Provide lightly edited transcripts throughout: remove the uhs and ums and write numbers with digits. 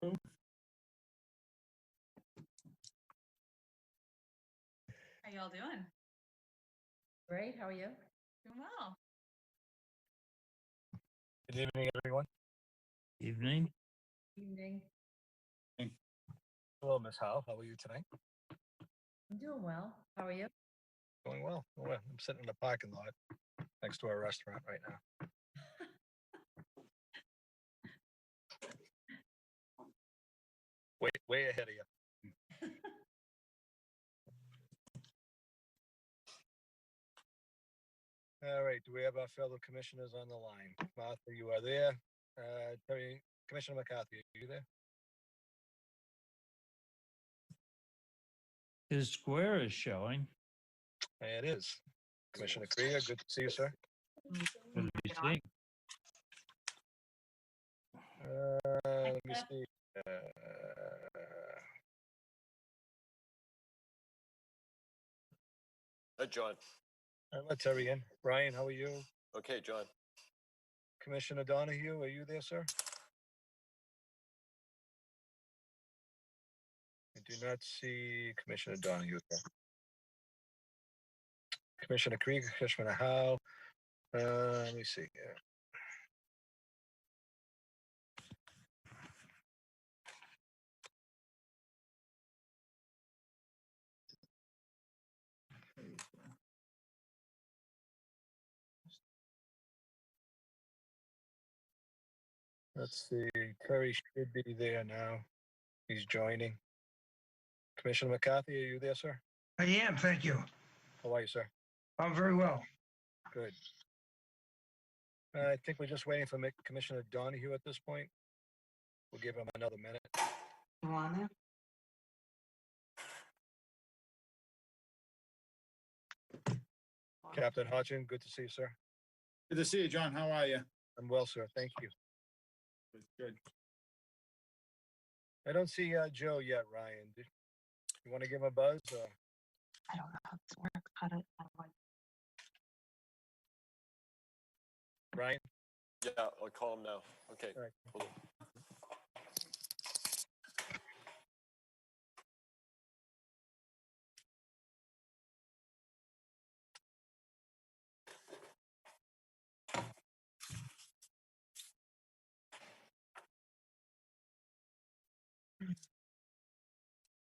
How y'all doing? Great, how are you? Doing well. Good evening, everyone. Evening. Evening. Hello, Miss Howe. How are you tonight? I'm doing well. How are you? Doing well. Well, I'm sitting in the parking lot next to our restaurant right now. Way ahead of you. All right. Do we have our fellow commissioners on the line? Martha, you are there. Terry, Commissioner McCarthy, are you there? His square is showing. It is. Commissioner Krieger, good to see you, sir. What do you think? Let me see. John. Let Terry in. Brian, how are you? Okay, John. Commissioner Donahue, are you there, sir? I do not see Commissioner Donahue there. Commissioner Krieger, Commissioner Howe. Let me see. Let's see. Terry should be there now. He's joining. Commissioner McCarthy, are you there, sir? I am, thank you. How are you, sir? I'm very well. Good. I think we're just waiting for Commissioner Donahue at this point. We'll give him another minute. You want it? Captain Hodgson, good to see you, sir. Good to see you, John. How are you? I'm well, sir. Thank you. Good. I don't see Joe yet, Ryan. You want to give him a buzz? I don't know how this works. How do I... Ryan? Yeah, I'll call him now. Okay. All right. Hold on.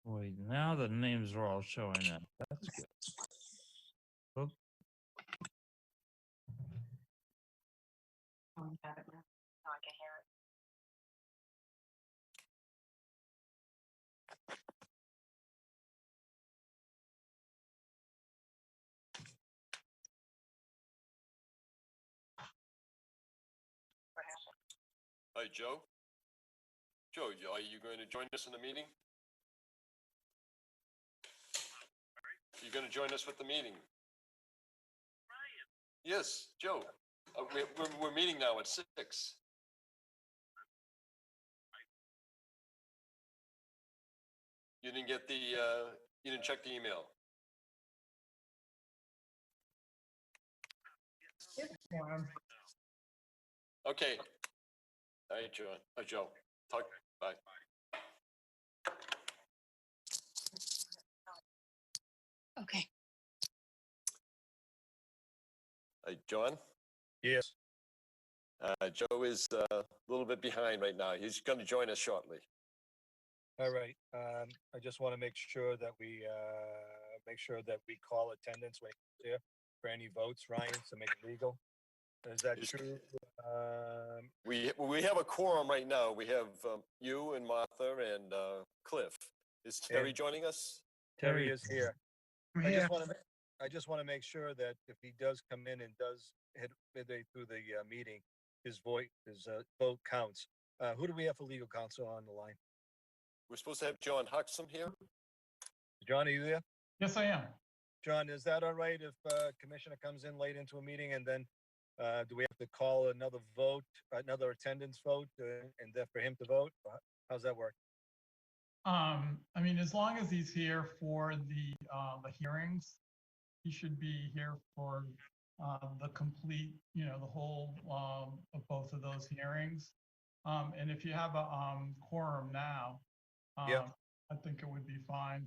Wait, now the names are all showing up. That's good. Oh, Oh, you have it now. Now I can hear it. What happened? Hi, Joe. Joe, are you going to join us in the meeting? You're going to join us with the meeting? Ryan. Yes, Joe. We're meeting now at 6. You didn't get the, you didn't check the email. Okay. All right, John. Joe. Talk. Bye. Okay. John? Yes. Joe is a little bit behind right now. He's going to join us shortly. All right. I just want to make sure that we call attendance when he's there for any votes, Ryan, to make it legal. Is that true? We have a quorum right now. We have you and Martha and Cliff. Is Terry joining us? Terry is here. I'm here. I just want to make sure that if he does come in and does hit midway through the meeting, his vote counts. Who do we have for legal counsel on the line? We're supposed to have John Huxham here. John, are you there? Yes, I am. John, is that all right if commissioner comes in late into a meeting and then do we have to call another attendance vote, and then for him to vote? How's that work? I mean, as long as he's here for the hearings, he should be here for the complete, the whole of both of those hearings. And if you have a quorum now, Yeah. I think it would be fine.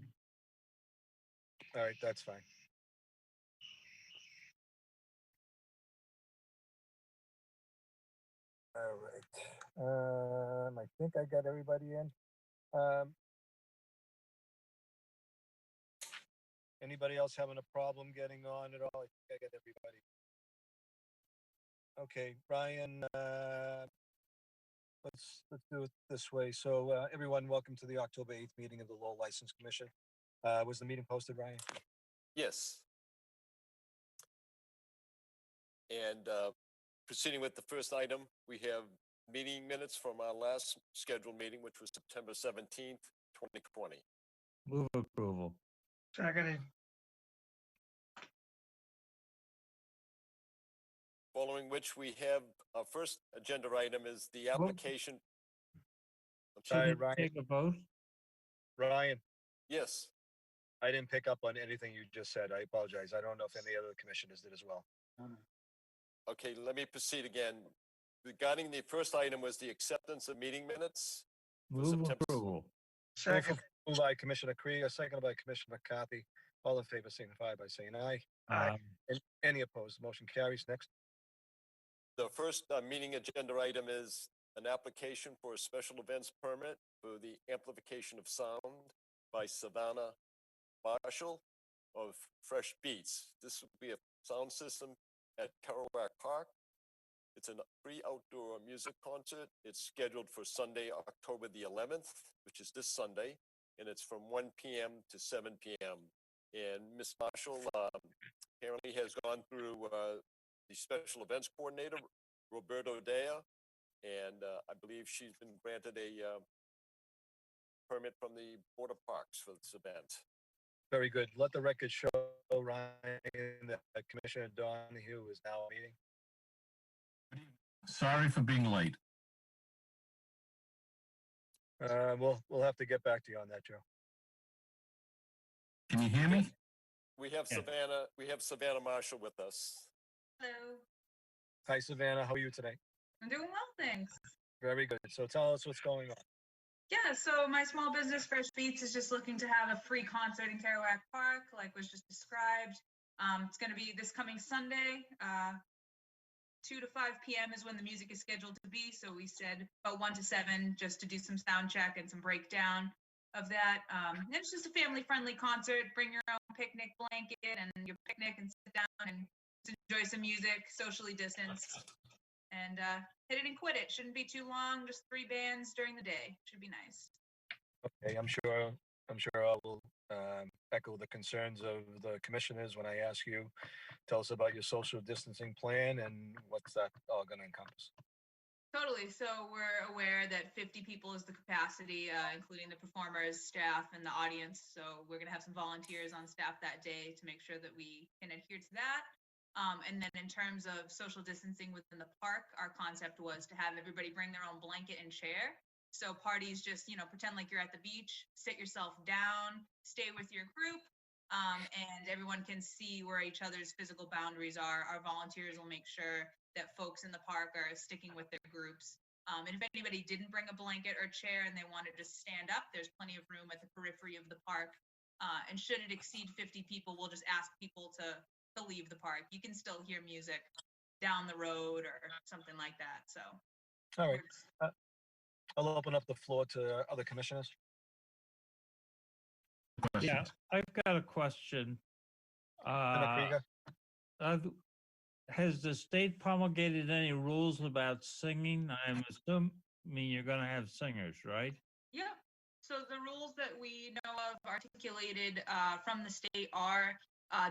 All right, that's fine. All right. I think I got everybody in. Anybody else having a problem getting on at all? I think I got everybody. Okay, Brian, let's do it this way. So, everyone, welcome to the October 8th meeting of the Lowell License Commission. Was the meeting posted, Ryan? Yes. And proceeding with the first item, we have meeting minutes from our last scheduled meeting, which was September 17th, 2020. Move approval. Seconded. Following which we have, our first agenda item is the Well- application. I'm Should sorry, Sorry, we Ryan. take a vote? Ryan, yes, I didn't pick up on anything you just said. I apologize. I don't know if any other commissioners did as well. okay, let me proceed again. Regarding the first item was the acceptance of meeting minutes. Move September- approval. Second. Moved by Commissioner Krieger, seconded by Commissioner McCarthy. All in favor signify by saying aye. Aye. Any opposed? Motion carries. Next. The first meeting agenda item is an application for a special events permit for the amplification of sound by Savannah Marshall of Fresh Beats. This will be a sound system at Kerouac Park. It's a free outdoor music concert. It's scheduled for Sunday, October the 11th, which is this Sunday, and it's from 1 p.m. to 7 p.m. And Ms. Marshall apparently has gone through the special events coordinator, Roberto Dea, and I believe she's been granted a permit from the Board of Parks for this event. Very good. Let the record show, Ryan, that Commissioner Donahue is now meeting. Sorry for being late. We'll have to get back to you on that, Joe. Can you hear me? We have Yeah. Savannah Marshall with us. Hello, Hi, Savannah. How are you today? I'm doing well, thanks. Very good. So tell us what's going on. Yeah, so my small business Fresh Beats is just looking to have a free concert in Kerouac Park, like was just described. It's going to be this coming Sunday. 2 to 5 p.m. is when the music is scheduled to be. So we said about 1 to 7 just to do some sound check and some breakdown of that. And it's just a family-friendly concert. Bring your own picnic blanket and your picnic and sit down and just enjoy some music, socially distanced. And hit it and quit it. Shouldn't be too long. Just 3 bands during the day. Should be nice. Okay, I'm sure I will echo the concerns of the commissioners when I ask you. Tell us about your social distancing plan and what's that all going to encompass. Totally. So we're aware that 50 people is the capacity, including the performers, staff, and the audience. So we're going to have some volunteers on staff that day to make sure that we can adhere to that. And then in terms of social distancing within the park, our concept was to have everybody bring their own blanket and chair. So parties just, pretend like you're at the beach, sit yourself down, stay with your group, and everyone can see where each other's physical boundaries are. Our volunteers will make sure that folks in the park are sticking with their groups. And if anybody didn't bring a blanket or chair and they want to just stand up, there's plenty of room at the periphery of the park. And should it exceed 50 people, we'll just ask people to leave the park. You can still hear music down the road or something like that. So, All right. I'll open up the floor to other commissioners. Yeah, Questions? I've got a question. Commissioner Krieger? Has the state promulgated any rules about singing? I'm assuming you're gonna have singers, right? yeah. So the rules that we know of articulated from the state are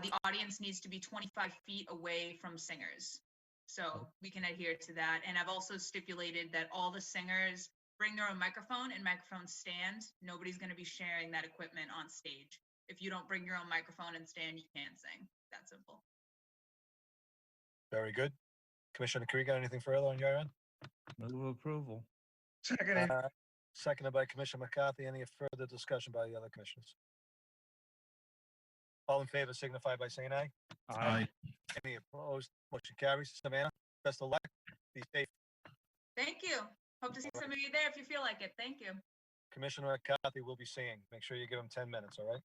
the audience needs to be 25 feet away from singers. So we can adhere to that. And I've also stipulated that all the singers bring their own microphone and microphone stand. Nobody's going to be sharing that equipment on stage. If you don't bring your own microphone and stand, you can't sing. That simple. Very good. Commissioner Krieger, anything further on your end? Move approval. Seconded. Seconded by Commissioner McCarthy. Any further discussion by the other commissioners? All in favor signify by saying aye. Aye. Any opposed? Motion carries. Savannah, best of luck. Be safe. Thank you. Hope to see some of you there if you feel like it. Thank you. Commissioner McCarthy will be singing. Make sure you give him 10 minutes, all right?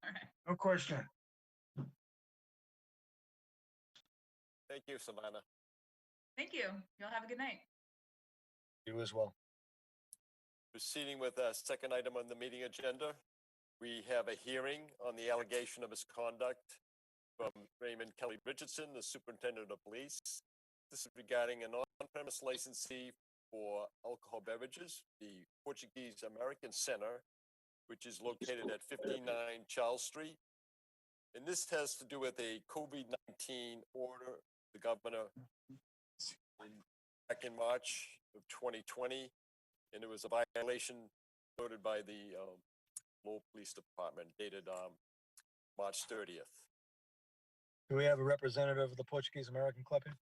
All right. No question. Thank you, Savannah. Thank you. Y'all have a good night. You as well. Proceeding with our second item on the meeting agenda, we have a hearing on the allegation of misconduct from Raymond Kelly Richardson, the superintendent of police. This is regarding an on-premise licensee for alcohol beverages, the Portuguese American Center, which is located at 59 Charles Street. And this has to do with a COVID-19 order, the governor back in March of 2020, and it was a violation noted by the Lowell Police Department dated March 30th. Do we have a representative of the Portuguese American Club here?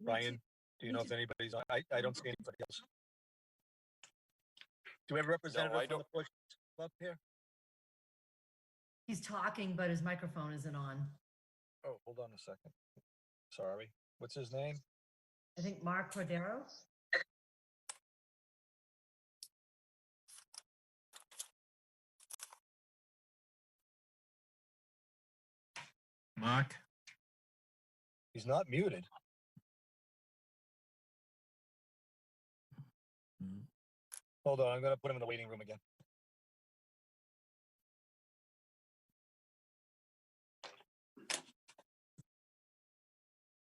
Ryan, do you know if anybody's on? I don't see anybody else. Do we have a representative from the don't. Portuguese Club here? He's talking, but his microphone isn't on. Oh, hold on a second. Sorry. What's his name? I think Mark Cordero. Mark? He's not muted. Mm. Hold on, I'm gonna put him in the waiting room again.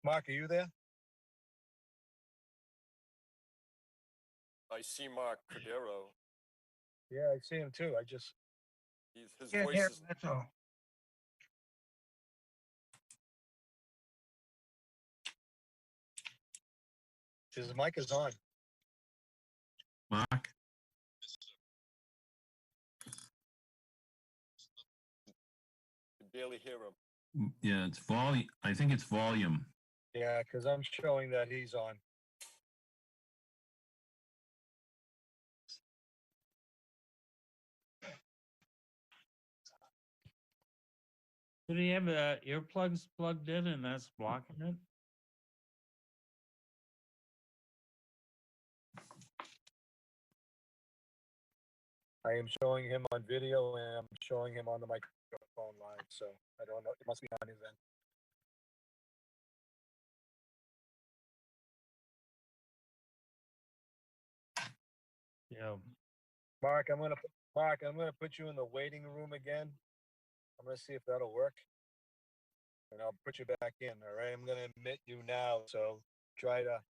Mark, are you there? I see Mark Cordero. Yeah, I see him too. His His Can't voice hear, is, that's all. his mic is on. Mark? can barely hear him. Yeah, it's volume. I think it's volume. Yeah, because I'm showing that he's on. Did he have earplugs plugged in and that's blocking it? I am showing him on video and I'm showing him on the microphone line, so I don't know. It must be on his end. Yeah. Mark, I'm gonna put you in the waiting room again. I'm gonna see if that'll work. And I'll put you back in, all right? I'm gonna admit you now, so try to.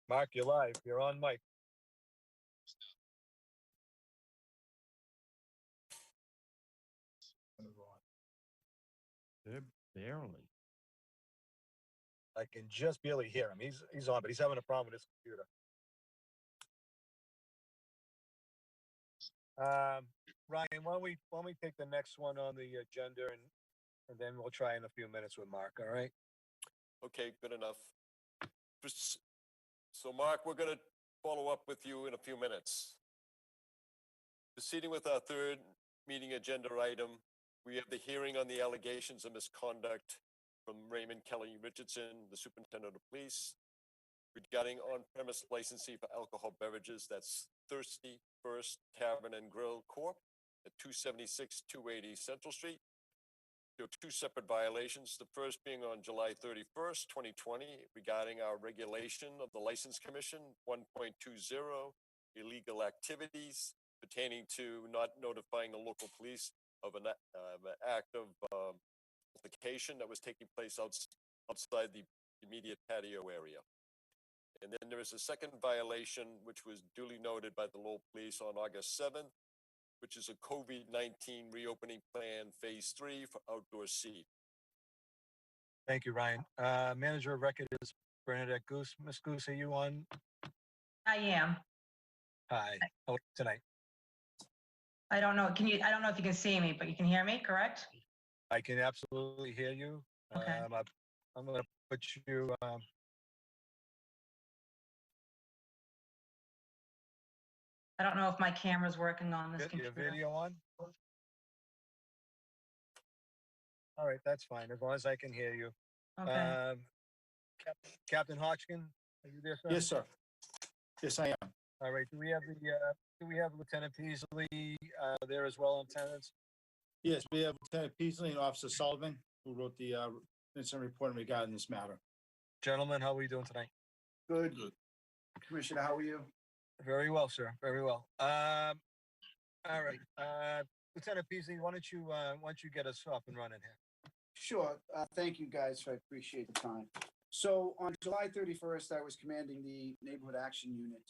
Mark, you're live. You're on mic. Barely. I can just barely hear him. He's on, but he's having a problem with his computer. Ryan, why don't we take the next one on the agenda and then we'll try in a few minutes with Mark, all right? Okay, good enough. So Mark, we're going to follow up with you in a few minutes. Proceeding with our third meeting agenda item, we have the hearing on the allegations of misconduct from Raymond Kelly Richardson, the superintendent of police, regarding on-premise licensing for alcohol beverages. That's Thirsty First Tavern and Grill Corp. at 276 280 Central Street. There were two separate violations. The first being on July 31st, 2020, regarding our regulation of the License Commission 1.20, illegal activities pertaining to not notifying the local police of an act of altercation that was taking place outside the immediate patio area. And then there is a second violation, which was duly noted by the Lowell Police on August 7th, which is a COVID-19 reopening plan phase 3 for outdoor seating. Thank you, Ryan. Manager of record is Bernadette Goose. Miss Goose, are you on? I am. Hi. How are you tonight? I don't know. I don't know if you can see me, but you can hear me, correct? I can absolutely hear you. Okay. I'm going to put you I don't know if my camera's working on this Get your computer. video on? All right, that's fine, as long as I can hear you. Okay. Captain Hodgkin, are you there, sir? Yes, sir. Yes, I am. All right, do we have Lieutenant Peasley, there as well in attendance? Yes, we have Lieutenant Peasley and Officer Sullivan, who wrote the incident report regarding this matter. Gentlemen, how are we doing tonight? Good. Good. Commissioner, how are you? Very well, sir, very well. All right, Lieutenant Peasley, why don't you get us up and running here? Sure. Thank you, guys. I appreciate the time. So on July 31st, I was commanding the Neighborhood Action Unit,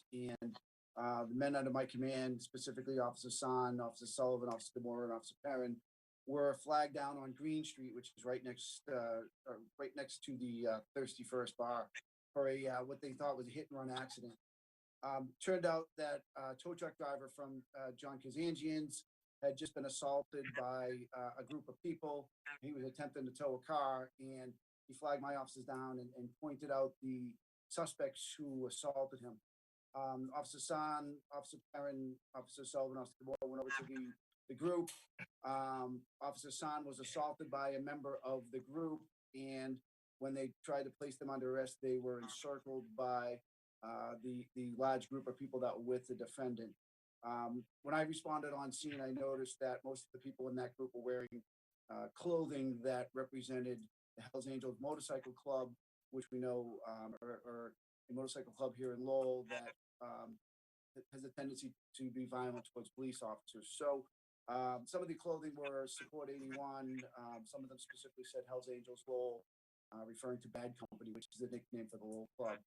and the men under my command, specifically Officer San, Officer Sullivan, Officer DeMora, and Officer Perrin, were flagged down on Green Street, which is right next to the Thirsty First bar, for a what they thought was a hit-and-run accident. Turned out that tow truck driver from John Kazanjian's had just been assaulted by a group of people. He was attempting to tow a car, and he flagged my officers down and pointed out the suspects who assaulted him. Officer San, Officer Perrin, Officer Sullivan, Officer DeMora went over to the group. Officer San was assaulted by a member of the group, and when they tried to place them under arrest, they were encircled by the large group of people that were with the defendant. When I responded on scene, I noticed that most of the people in that group were wearing clothing that represented the Hells Angels Motorcycle Club, which we know are a motorcycle club here in Lowell that has a tendency to be violent towards police officers. So some of the clothing were Support 81. Some of them specifically said Hells Angels Lowell, referring to Bad Company, which is the nickname for the Lowell Club.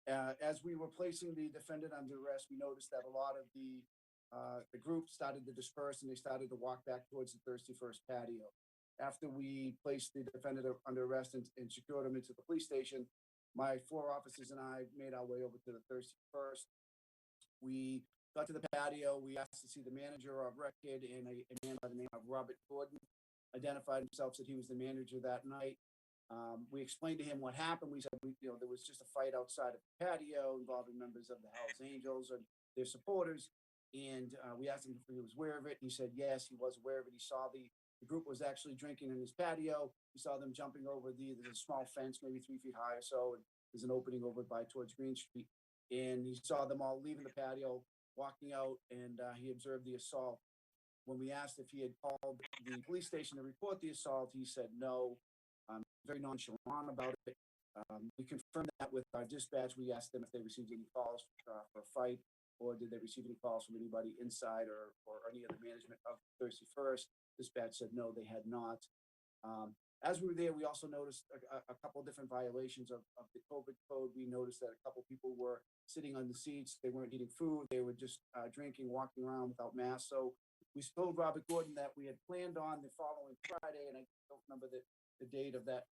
As we were placing the defendant under arrest, we noticed that a lot of the group started to disperse and they started to walk back towards the Thirsty First patio. After we placed the defendant under arrest and secured him into the police station, my 4 officers and I made our way over to the Thirsty First. We got to the patio. We asked to see the manager of record, and a man by the name of Robert Gordon identified himself, said he was the manager that night. We explained to him what happened. We said, there was just a fight outside of the patio involving members of the Hells Angels and their supporters. And we asked him if he was aware of it. He said, yes, he was aware of it. He saw the group was actually drinking in his patio. He saw them jumping over there's a small fence, maybe 3 feet high or so. And there's an opening over towards Green Street. And he saw them all leaving the patio, walking out, and he observed the assault. When we asked if he had called the police station to report the assault, he said no. Very nonchalant about it. We confirmed that with our dispatch. We asked them if they received any calls for a fight, or did they receive any calls from anybody inside or any other management of Thirsty First. Dispatch said no, they had not. As we were there, we also noticed a couple of different violations of the COVID code. We noticed that a couple of people were sitting on the seats. They weren't eating food. They were just drinking, walking around without masks. So we told Robert Gordon that we had planned on the following Friday, and I don't remember the date of that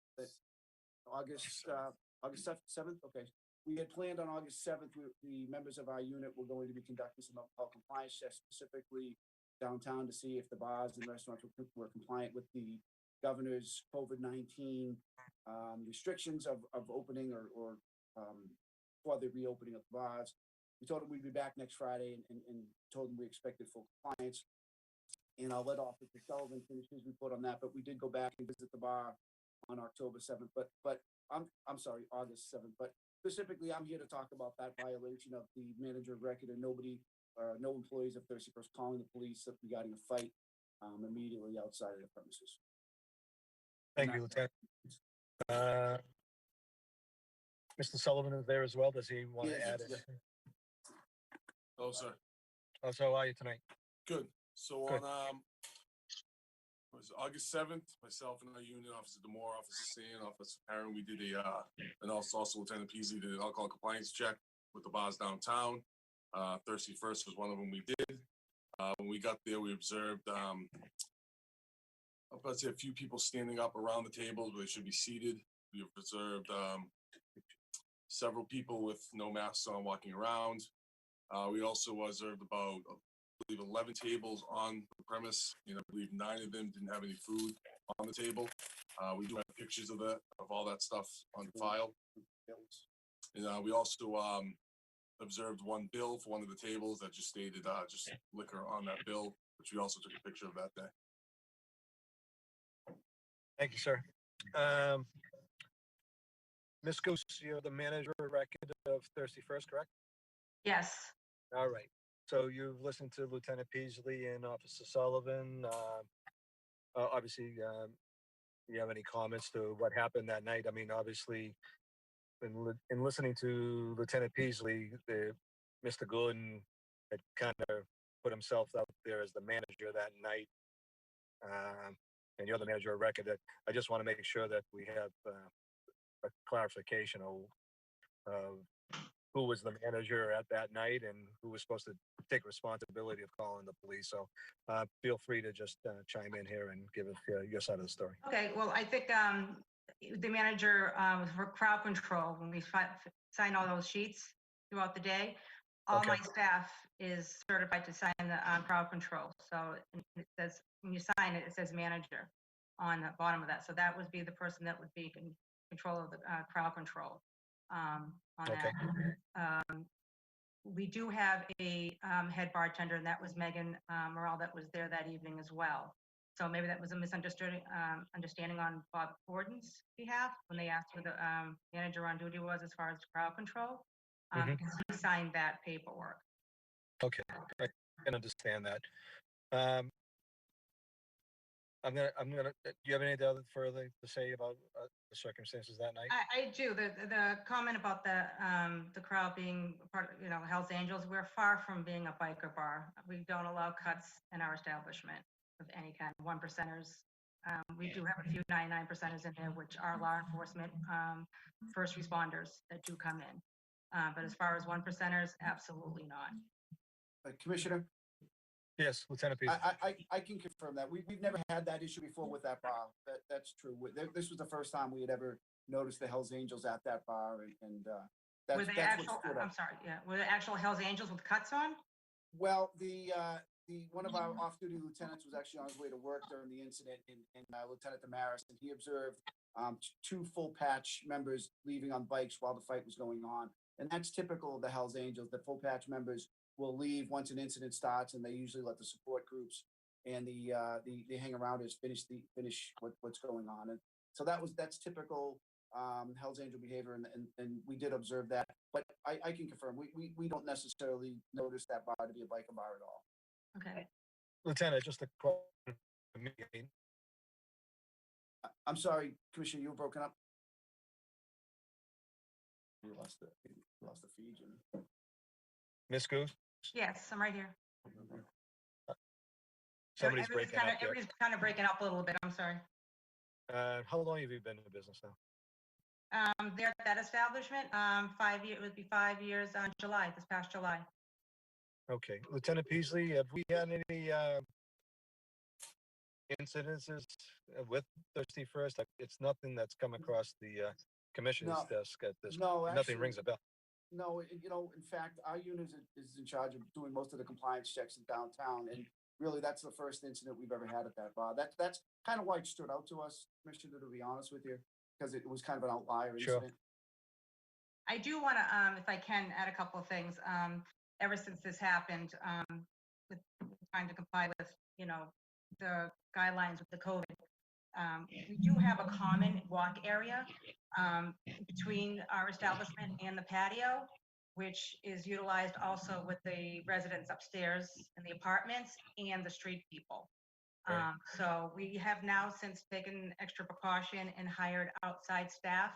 August 7th. Okay. We had planned on August 7th, the members of our unit were going to be conducting some alcohol compliance tests, specifically downtown, to see if the bars and restaurants were compliant with the governor's COVID-19 restrictions of opening or for the reopening of the bars. We told them we'd be back next Friday and told them we expected full compliance. And I'll let Officer Sullivan finish his report on that, but we did go back and visit the bar on October 7th, but I'm sorry, August 7th. But specifically, I'm here to talk about that violation of the manager of record, and no employees of Thirsty First calling the police regarding a fight immediately outside of the premises. Thank you, Lieutenant. Mr. Sullivan is there as well. Does he want to add anything? Hello, sir. So how are you tonight? Good. So Good. on was August 7th, myself and our unit, Officer DeMore, Officer Sand, Officer Perrin, we did and also Lieutenant Peasley did an alcohol compliance check with the bars downtown. Thirsty First was one of them we did. When we got there, we observed, I'd say a few people standing up around the tables where they should be seated. We observed several people with no masks on walking around. We also observed about, I believe, 11 tables on the premise, and I believe 9 of them didn't have any food on the table. We do have pictures of all that stuff on file. And we also observed one bill for one of the tables that just stated just liquor on that bill, which we also took a picture of that day. Thank you, sir. Ms. Goose, you're the manager of record of Thirsty First, correct? Yes. All right. So you've listened to Lieutenant Peasley and Officer Sullivan. Obviously, you have any comments to what happened that night? I mean, obviously, in listening to Lieutenant Peasley, Mr. Gordon had kind of put himself out there as the manager that night. And you're the manager of record. That I just want to make sure that we have a clarification of who was the manager at that night and who was supposed to take responsibility of calling the police. So feel free to just chime in here and give us your side of the story. Okay, well, I think the manager for crowd control, when we sign all those sheets throughout the day, all my staff is certified to sign the crowd control. So it says, when you sign it, it says manager on the bottom of that. So that would be the person that would be in control of the crowd control on that. We do have a head bartender, and that was Megan Morrell that was there that evening as well. So maybe that was a misunderstanding understanding on Bob Gordon's behalf when they asked who the manager on duty was as far as crowd control, because he signed that paperwork. Okay, I can understand that. I'm gonna. Do you have anything other further to say about the circumstances that night? I do. The comment about the crowd being part of, Hell's Angels, we're far from being a biker bar. We don't allow cuts in our establishment of any kind, 1%ers. We do have a few 99%ers in there, which are law enforcement, first responders that do come in. But as far as 1%ers, absolutely not. Commissioner, Yes, Lieutenant Peasley. I can confirm that. We've never had that issue before with that bar. That's true. This was the first time we had ever noticed the Hells Angels at that bar, and Were that's they what actual, stood out. I'm sorry, yeah, were they actual Hells Angels with cuts on? Well, one of our off-duty lieutenants was actually on his way to work during the incident, and Lieutenant Damaris, and he observed two full patch members leaving on bikes while the fight was going on. And that's typical of the Hells Angels. The full patch members will leave once an incident starts, and they usually let the support groups and the hang around us finish what's going on. And so that's typical Hells Angel behavior, and we did observe that. But I can confirm we don't necessarily notice that bar to be a biker bar at all. Okay. Lieutenant, just a question for me. I'm sorry, Commissioner, you were broken up. We lost the feed, Jimmy. Miss Goose, Yes, I'm right here. somebody's breaking up there. Everybody's kind of breaking up a little bit. I'm sorry. How long have you been in business now? There at that establishment, 5 years, it would be 5 years on July, this past July. Okay, Lieutenant Peasley, have we had any incidences with Thirsty First? It's nothing that's come across the commissioner's desk at this. No, Nothing actually, rings a bell. No, in fact, our unit is in charge of doing most of the compliance checks in downtown, and really, that's the first incident we've ever had at that bar. That's kind of why it stood out to us, Commissioner, to be honest with you, because it was kind of an outlier Sure. incident. I do want to, if I can, add a couple of things. Ever since this happened, with trying to comply with, the guidelines with the COVID, we do have a common walk area between our establishment and the patio, which is utilized also with the residents upstairs in the apartments and the street people. Right. So we have now since taken extra precaution and hired outside staff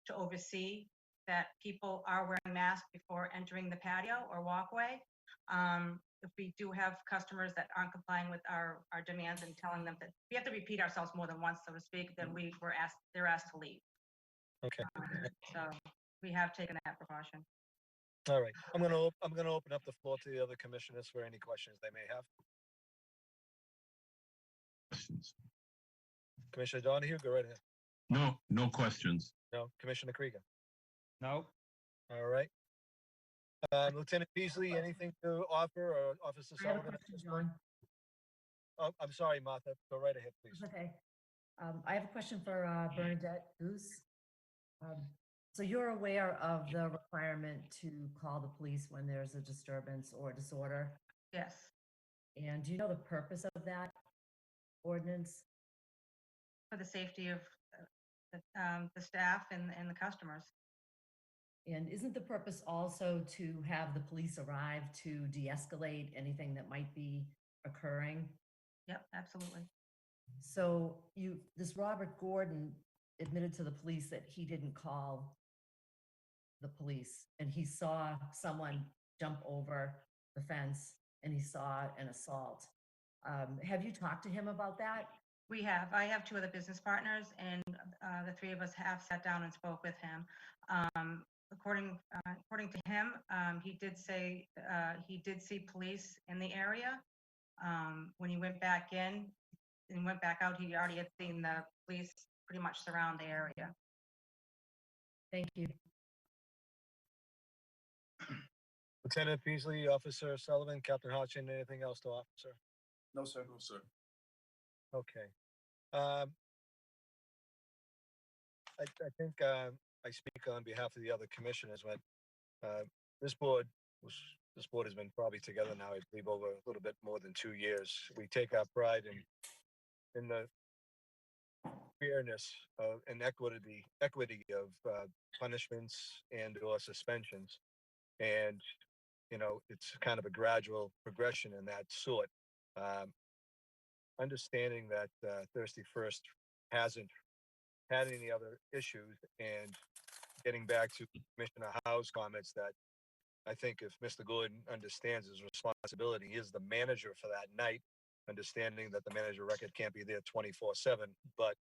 to oversee that people are wearing masks before entering the patio or walkway. If we do have customers that aren't complying with our demands and telling them that we have to repeat ourselves more than once, so to speak, then they're asked to leave. Okay. So we have taken that precaution. All right. I'm gonna open up the floor to the other commissioners for any questions they may have. Questions? Commissioner Donahue, go right ahead. No questions. No, Commissioner Krieger. No, All right. Lieutenant Peasley, anything to offer, or Officer I have a Sullivan? at question, this point? John. Oh, I'm sorry, Martha. Go right ahead, please. It's okay. I have a question for Bernadette Goose. So you're aware of the requirement to call the police when there's a disturbance or disorder? Yes, And do you know the purpose of that ordinance? for the safety of the staff and the customers. And isn't the purpose also to have the police arrive to de-escalate anything that might be occurring? Yep, absolutely. So this Robert Gordon admitted to the police that he didn't call the police and he saw someone jump over the fence and he saw an assault. Have you talked to him about that? We have. I have two other business partners, and the three of us have sat down and spoke with him. According to him, he did say he did see police in the area. When he went back in and went back out, he already had seen the police pretty much surround the area. Thank you. Lieutenant Beasley, Officer Sullivan, Captain Hodgson, anything else to officer? No, sir. No, sir. Okay. I think I speak on behalf of the other commissioners when this board has been probably together now, I believe, over a little bit more than 2 years. We take our pride in the fairness and equity of punishments and or suspensions. And, you know, it's kind of a gradual progression in that sort. Understanding that Thirsty First hasn't had any other issues, and getting back to Commissioner Howe's comments that I think if Mr. Gordon understands his responsibility, he is the manager for that night, understanding that the manager record can't be there 24/7, but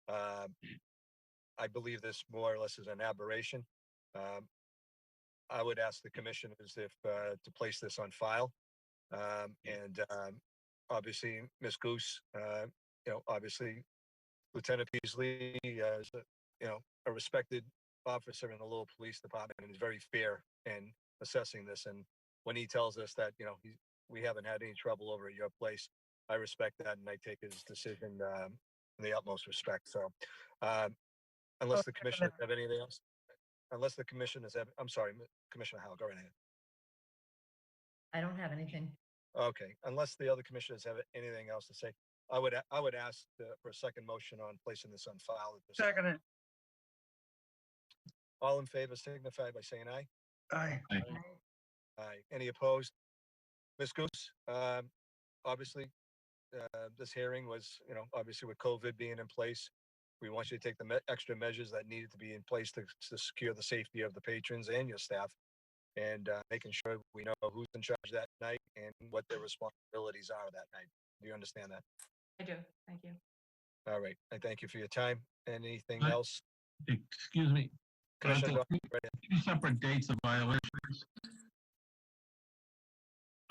I believe this more or less is an aberration. I would ask the commissioners if to place this on file. And obviously, Ms. Goose, obviously Lieutenant Beasley is a respected officer in the Lowell Police Department and is very fair in assessing this. And when he tells us that, we haven't had any trouble over at your place, I respect that and I take his decision in the utmost respect. So unless the commissioners have anything else, I'm sorry, Commissioner Howell, go right ahead. I don't have anything. Okay, unless the other commissioners have anything else to say, I would ask for a second motion on placing this on file. At this time. Second it. All in favor signify by saying aye. Aye. Aye. Any opposed? Ms. Goose, obviously, this hearing was, obviously with COVID being in place, we want you to take the extra measures that needed to be in place to secure the safety of the patrons and your staff, and making sure we know who's in charge that night and what their responsibilities are that night. Do you understand that? I do. Thank you. All right. I thank you for your time. Anything Aye. else? Excuse me. Commissioner Are there two separate dates of violations?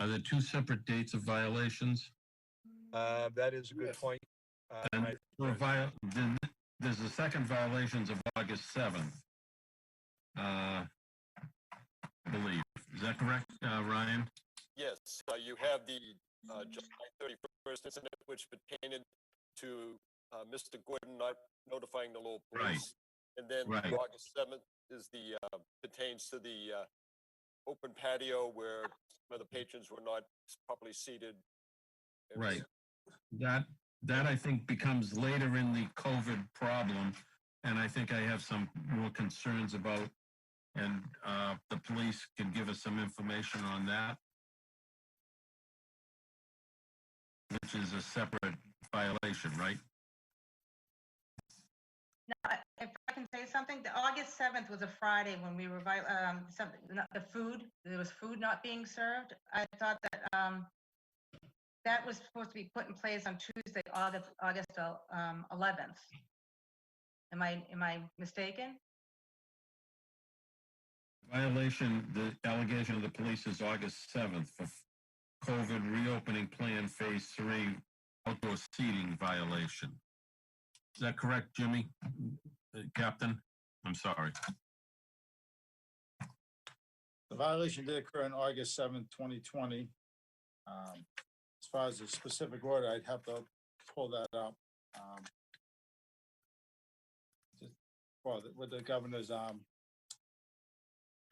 Are there two separate dates of violations? That is a good point. And I- then there's the second violations of August 7th. I believe. Is that correct, Ryan? Yes, you have the July 31st incident, which pertained to Mr. Gordon not notifying the Lowell Right. police. And then Right. August 7th is the, pertains to the open patio where some of the patrons were not properly seated. It was- Right. That I think becomes later in the COVID problem, and I think I have some more concerns about, and the police can give us some information on that, which is a separate violation, right? Now, if I can say something, the August 7th was a Friday when we were, there was food not being served. I thought that that was supposed to be put in place on Tuesday, August 11th. Am I mistaken? Violation, the allegation of the police is August 7th for COVID reopening plan phase 3 outdoor seating violation. Is that correct, Jimmy? Captain? I'm sorry. The violation did occur on August 7th, 2020. As far as the specific order, I'd have to pull that up. With the governor's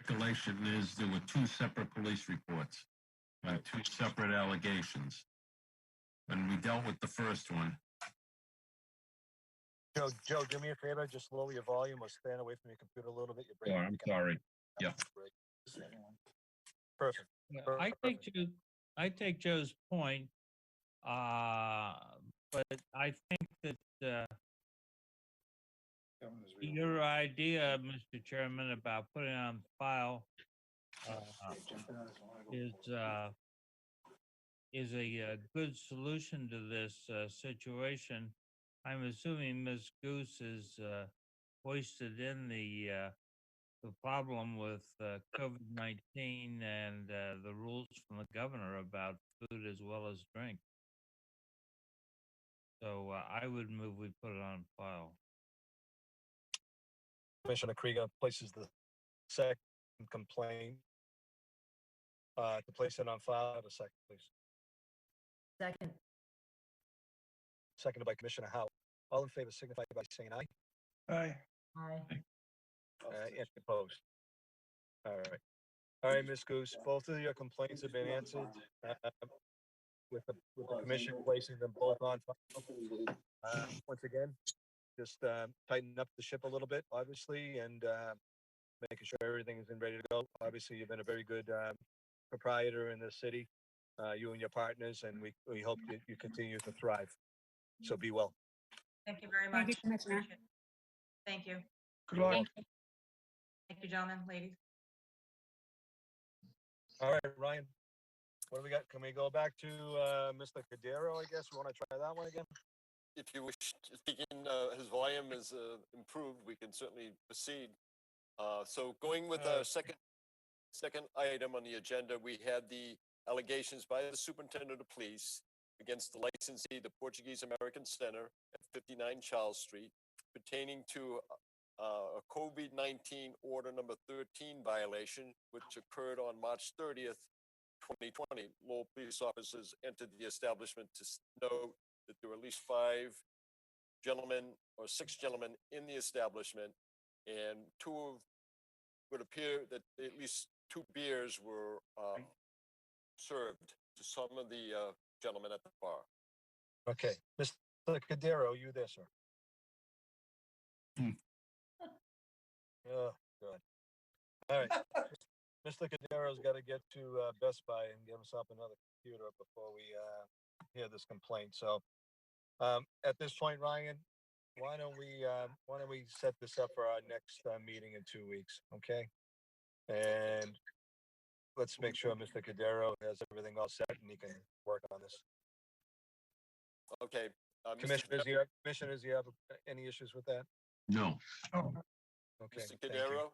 recollection is there were two separate police reports, two separate allegations. When we dealt with the first one, Joe, do me a favor, just lower your volume or stand away from your computer a little bit. You're oh, breaking I'm up. sorry. Yeah. Perfect. Yeah, Perfect. I take Joe's point, but I think that your idea, Mr. Chairman, about putting on file is a good solution to this situation. I'm assuming Ms. Goose is hoisted in the problem with COVID-19 and the rules from the governor about food as well as drink. So I would move we put it on file. Commissioner Krieger places the second complaint. To place it on file, have a second, please. Second, Seconded by Commissioner Howell. All in favor signify by saying aye. Aye. aye. And opposed. All right. All right, Ms. Goose, both of your complaints have been answered. With the commission placing them both on file. Once again, just tighten up the ship a little bit, obviously, and making sure everything is in ready to go. Obviously, you've been a very good proprietor in the city, you and your partners, and we hope that you continue to thrive. So be well. Thank you very much. Thank you, Commissioner. Appreciate it. Thank you. Good luck. Thank you, gentlemen, ladies. All right, Ryan, what do we got? Can we go back to Mr. Cadero, I guess? We want to try that one again? If you wish, speaking, his volume is improved, we can certainly proceed. So going with our second item on the agenda, we had the allegations by the superintendent of police against the licensee, the Portuguese American Center at 59 Charles Street, pertaining to a COVID-19 order number 13 violation, which occurred on March 30th, 2020. Lowell police officers entered the establishment to note that there were at least 5 gentlemen or 6 gentlemen in the establishment, and would appear that at least 2 beers were served to some of the gentlemen at the bar. Okay, Mr. Cadero, you there, sir? Oh, good. All right. Mr. Cadero's got to get to Best Buy and give himself another computer before we hear this complaint. So at this point, Ryan, why don't we set this up for our next meeting in 2 weeks, okay? And let's make sure Mr. Cadero has everything all set and he can work on this. Okay. Commissioners, do you have any issues with that? no. Okay. Mr. thank you. Cadero,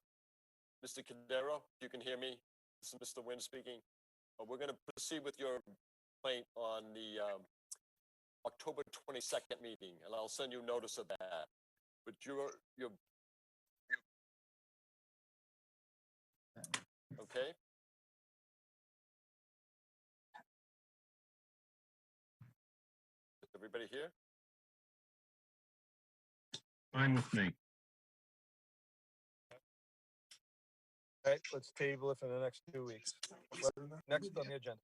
Mr. Cadero, you can hear me. This is Mr. Wynn speaking. We're going to proceed with your complaint on the October 22nd meeting, and I'll send you notice of that. But you're okay? Is everybody here? Fine with me. All right, let's table it for the next 2 weeks. Next on the agenda.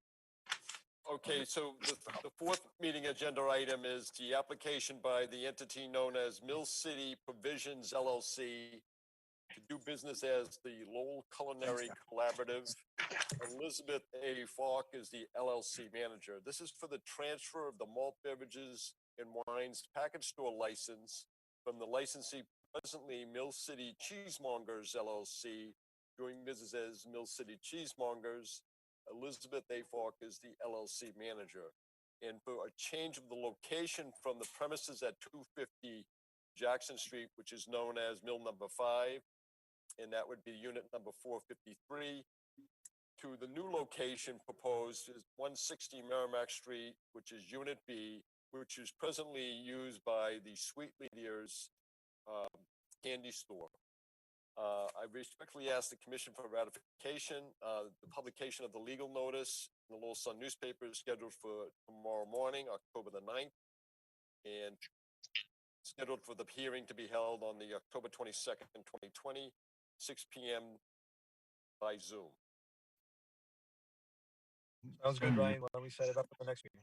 Okay, so the fourth meeting agenda item is the application by the entity known as Mill City Provisions LLC to do business as the Lowell Culinary Collaborative. Elizabeth A. Falk is the LLC manager. This is for the transfer of the malt beverages and wines package store license from the licensee presently Mill City Cheesemongers LLC, doing business as Mill City Cheesemongers. Elizabeth A. Falk is the LLC manager. And for a change of the location from the premises at 250 Jackson Street, which is known as Mill Number 5, and that would be unit number 453, to the new location proposed is 160 Merrimack Street, which is Unit B, which is presently used by the Sweet Leaders candy store. I respectfully ask the Commission for ratification. The publication of the legal notice in the Lowell Sun newspaper is scheduled for tomorrow morning, October the 9th, and scheduled for the hearing to be held on the October 22nd, 2020, 6 p.m. by Zoom. Sounds good, Mm. Ryan. Why don't we set it up for the next meeting?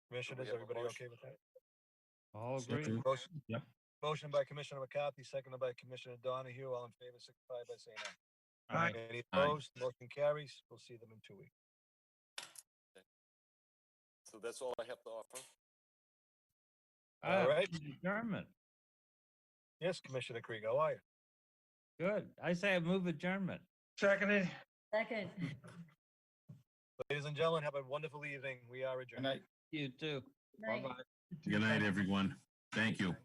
we Commissioners, have a everybody motion? okay with that? All So agree. moved. Motion, Yep. motion by Commissioner McCarthy, seconded by Commissioner Donahue. All in favor, signify by saying aye. Aye. Any Aye. opposed? Motion carries. We'll see them in 2 weeks. So that's all I have to offer. All right. Adjournment. Yes, Commissioner Krieger, how are you? Good. I say I move adjournment. Seconded. Second. Ladies and gentlemen, have a wonderful evening. We are Good adjourned. night. You too. Night. Bye-bye. Good night, everyone. Thank you.